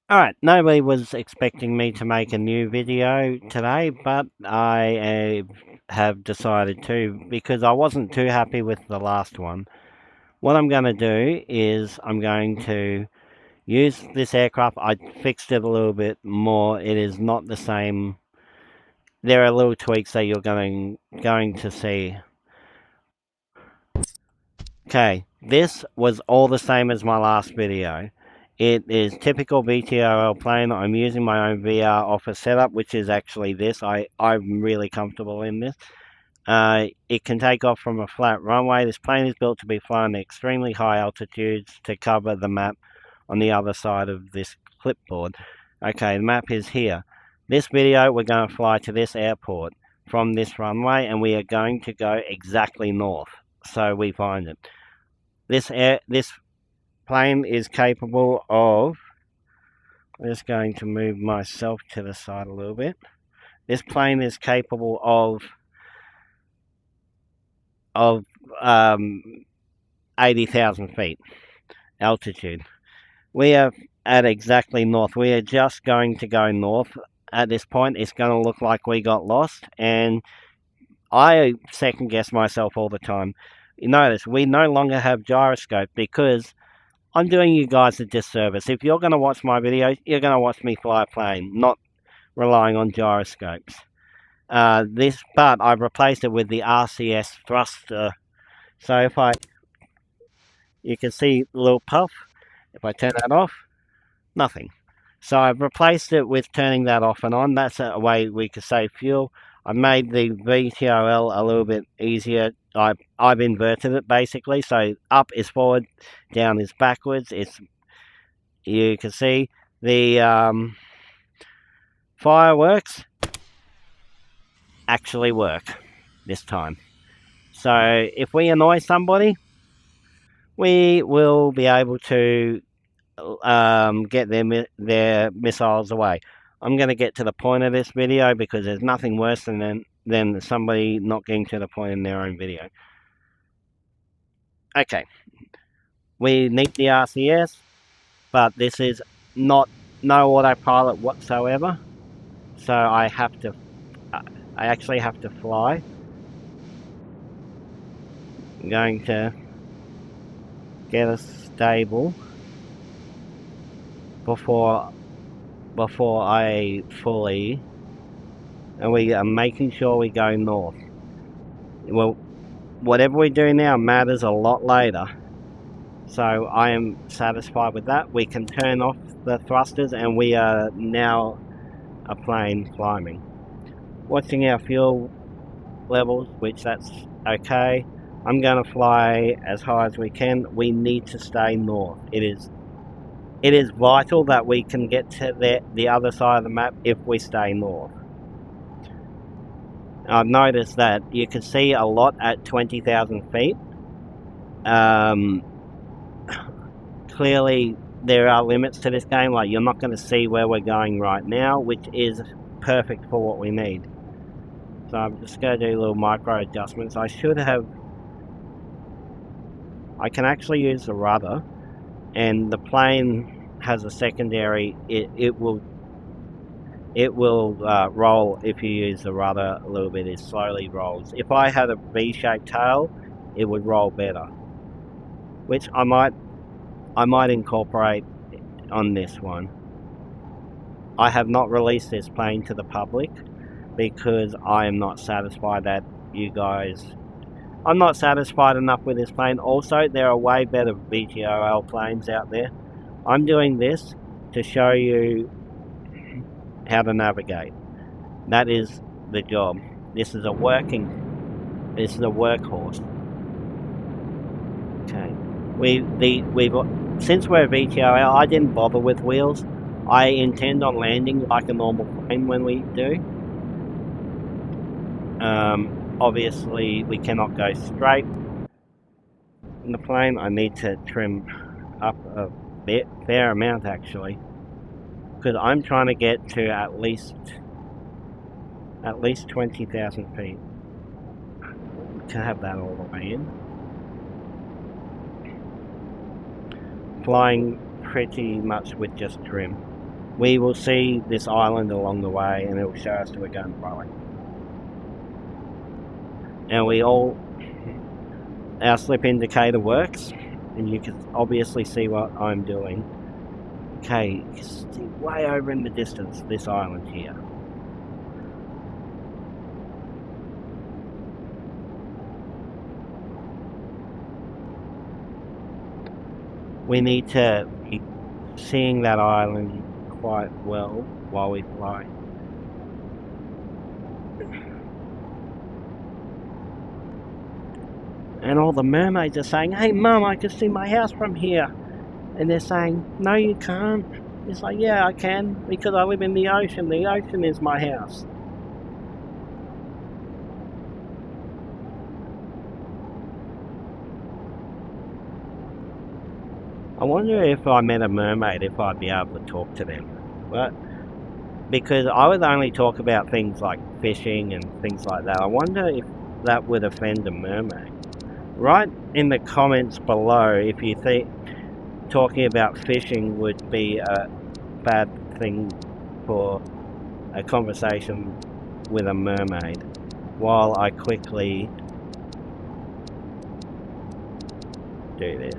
Alright, nobody was expecting me to make a new video today, but I have decided to because I wasn't too happy with the last one. What I'm going to do is I'm going to use this aircraft. I fixed it a little bit more. It is not the same. There are little tweaks that you're going to see. Okay, this was all the same as my last video. It is typical VTOL plane. I'm using my own VR office setup, which is actually this. I'm really comfortable in this. It can take off from a flat runway. This plane is built to be flown at extremely high altitudes to cover the map on the other side of this clipboard. Okay, the map is here. This video, we're going to fly to this airport from this runway, and we are going to go exactly north, so we find it. This plane is capable of, I'm just going to move myself to the side a little bit. This plane is capable of 80,000 feet altitude. We are at exactly north. We are just going to go north. At this point, it's going to look like we got lost, and I second guess myself all the time. You notice we no longer have gyroscope because I'm doing you guys a disservice. If you're going to watch my videos, you're going to watch me fly a plane, not relying on gyroscopes. But I've replaced it with the RCS thruster. So you can see the little puff. If I turn that off, nothing. So I've replaced it with turning that off and on. That's a way we could save fuel. I made the VTOL a little bit easier. I've inverted it basically. So up is forward, down is backwards. You can see the fireworks actually work this time. So if we annoy somebody, we will be able to get their missiles away. I'm going to get to the point of this video because there's nothing worse than somebody not getting to the point in their own video. Okay, we need the RCS, but this is no autopilot whatsoever. So I actually have to fly. I'm going to get us stable before I fully, and we are making sure we go north. Well, whatever we do now matters a lot later, so I am satisfied with that. We can turn off the thrusters and we are now a plane climbing. Watching our fuel levels, which that's okay. I'm going to fly as high as we can. We need to stay north. It is vital that we can get to the other side of the map if we stay north. I've noticed that you can see a lot at 20,000 feet. Clearly, there are limits to this game. Like, you're not going to see where we're going right now, which is perfect for what we need. So I'm just going to do little micro adjustments. I can actually use the rudder, and the plane has a secondary. It will roll if you use the rudder a little bit. It slowly rolls. If I had a V-shaped tail, it would roll better, which I might incorporate on this one. I have not released this plane to the public because I am not satisfied that you guys. I'm not satisfied enough with this plane. Also, there are way better VTOL planes out there. I'm doing this to show you how to navigate. That is the job. This is a workhorse. Okay. Since we're VTOL, I didn't bother with wheels. I intend on landing like a normal plane when we do. Obviously, we cannot go straight in the plane. I need to trim up a fair amount actually, because I'm trying to get to at least 20,000 feet. To have that all the way in. Flying pretty much with just trim. we will see this island along the way, and it will show us we're going forward. And our slip indicator works, and you can obviously see what I'm doing. Okay, you can see way over in the distance, this island here. We need to be seeing that island quite well while we fly. And all the mermaids are saying, "Hey Mum, I can see my house from here." And they're saying, "No you can't." It's like, "Yeah I can, because I live in the ocean. The ocean is my house." I wonder if I met a mermaid, if I'd be able to talk to them. But because I would only talk about things like fishing and things like that. I wonder if that would offend a mermaid. Write in the comments below if you think talking about fishing would be a bad thing for a conversation with a mermaid, while I quickly do this.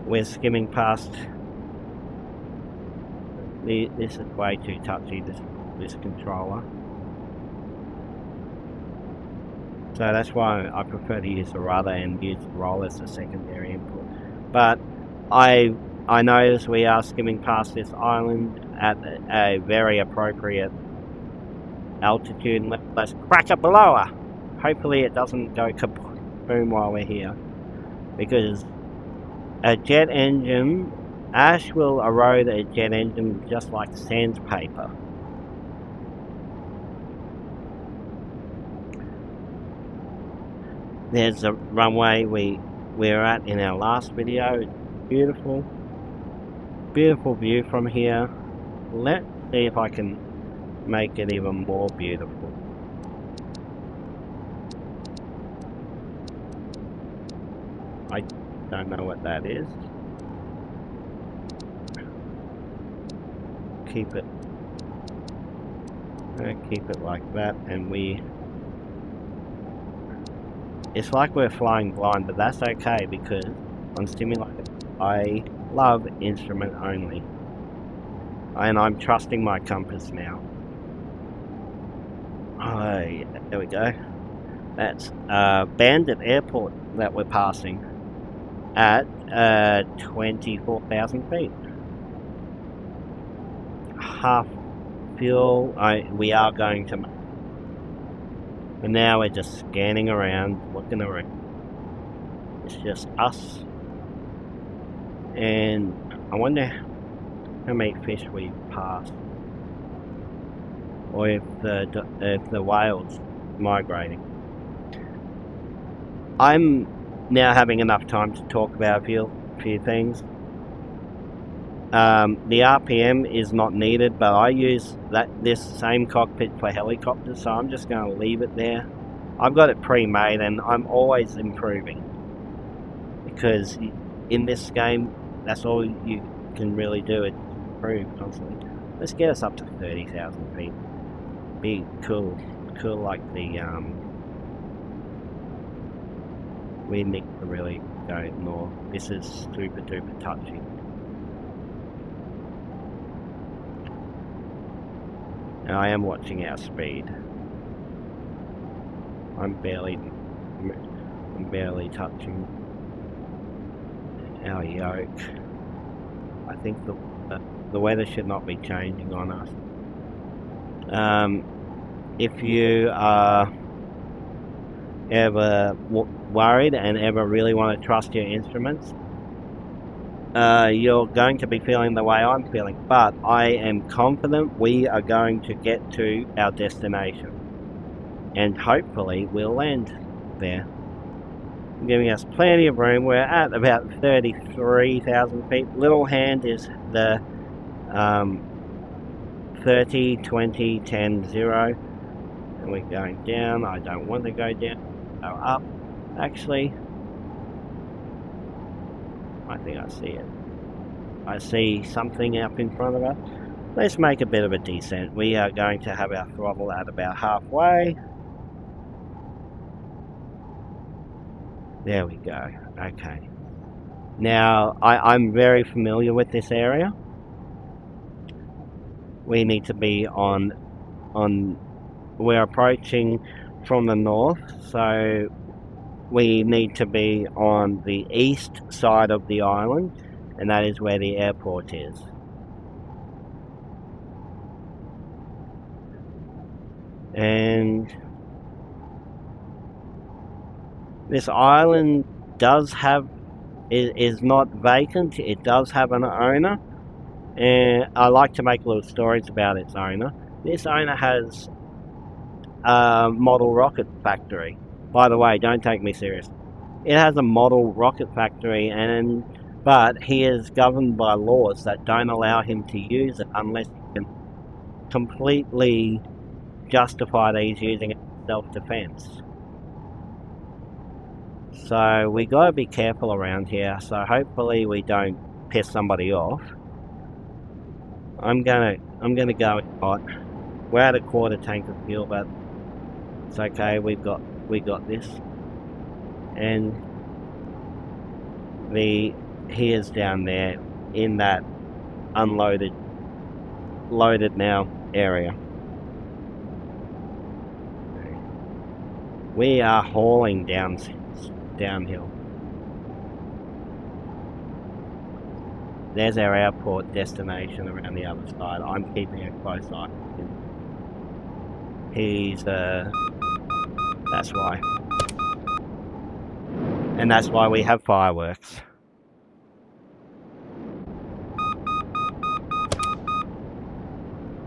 We're skimming past. This is way too touchy, this controller. So that's why I prefer to use the rudder and use the roll as a secondary input. But I notice we are skimming past this island at a very appropriate altitude. Let's crack a blower. Hopefully it doesn't go kaboom while we're here, because a jet engine, ash will erode a jet engine just like sandpaper. There's the runway we were at in our last video. It's beautiful. Beautiful view from here. Let's see if I can make it even more beautiful. I don't know what that is. Keep it like that, and it's like we're flying blind, but that's okay, because on Stimulator I love instrument only, and I'm trusting my compass now. Oh yeah, there we go. That's Bandit Airport that we're passing at 24,000 feet. Half fuel. We are going to. And now we're just scanning around, looking around. It's just us. And I wonder how many fish we passed, or if the whales migrating. I'm now having enough time to talk about a few things. The RPM is not needed, but I use this same cockpit for helicopters, so I'm just going to leave it there. I've got it pre-made, and I'm always improving, because in this game, that's all you can really do, is improve constantly. Let's get us up to 30,000 feet. Be cool like the we need to really go north. This is super duper touchy. And I am watching our speed. I'm barely touching our yoke. I think the weather should not be changing on us. If you are ever worried and ever really want to trust your instruments, you're going to be feeling the way I'm feeling, but I am confident we are going to get to our destination, and hopefully we'll land there, giving us plenty of room. We're at about 33,000 feet. Little hand is the 30, 20, 10, 0, and we're going down. I don't want to go down, go up. Actually, I think I see it. I see something up in front of us. Let's make a bit of a descent. We are going to have our throttle at about halfway. There we go. Okay. Now, I'm very familiar with this area. We need to be on we're approaching from the north, so we need to be on the east side of the island, and that is where the airport is. And this island is not vacant. It does have an owner, and I like to make little stories about its owner. This owner has a model rocket factory. By the way, don't take me seriously. It has a model rocket factory, but he is governed by laws that don't allow him to use it unless he can completely justify that he's using it for self-defense. So we gotta be careful around here. So hopefully we don't piss somebody off. I'm gonna go hot. We're at a quarter tank of fuel, but it's okay. We got this. And he is down there in that loaded now area. We are hauling downhill. There's our airport destination around the other side. I'm keeping a close eye on him. That's why. And that's why we have fireworks.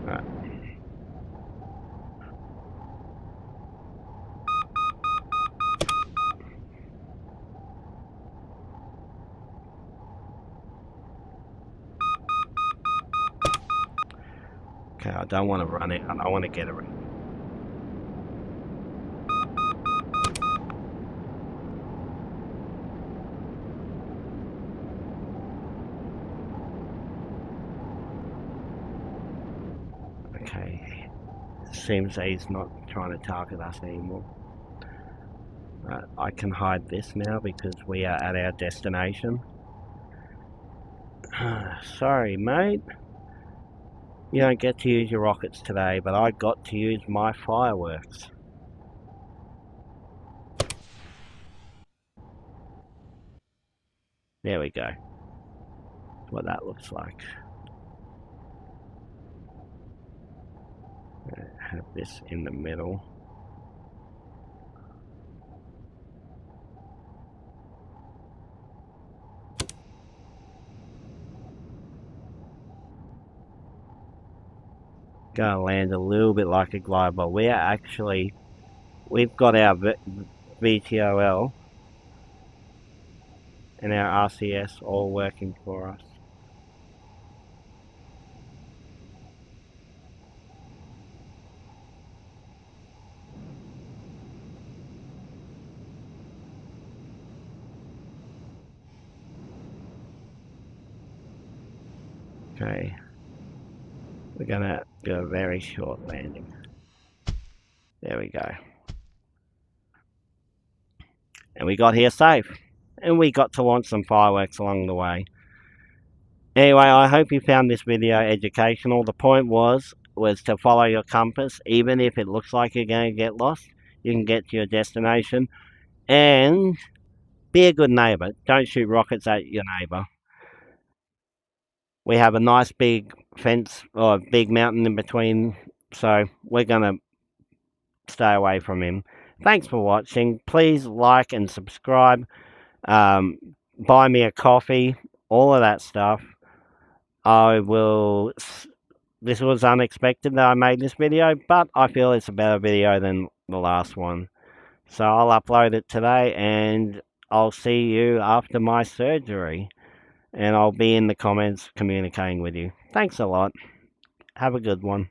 Right. Okay, I don't want to run it. I want to get it. Okay, seems he's not trying to target us anymore. I can hide this now because we are at our destination. Sorry, mate. You don't get to use your rockets today, but I got to use my fireworks. There we go. That's what that looks like. Have this in the middle. Gonna land a little bit like a glider, but we've got our VTOL and our RCS all working for us. Okay, we're gonna do a very short landing. There we go. And we got here safe. And we got to launch some fireworks along the way. Anyway, I hope you found this video educational. The point was to follow your compass. Even if it looks like you're going to get lost, you can get to your destination. And be a good neighbor. Don't shoot rockets at your neighbor. We have a nice big fence or big mountain in between, so we're going to stay away from him. Thanks for watching. Please like and subscribe. Buy me a coffee. All of that stuff. This was unexpected that I made this video, but I feel it's a better video than the last one. So I'll upload it today, and I'll see you after my surgery. And I'll be in the comments communicating with you. Thanks a lot. Have a good one.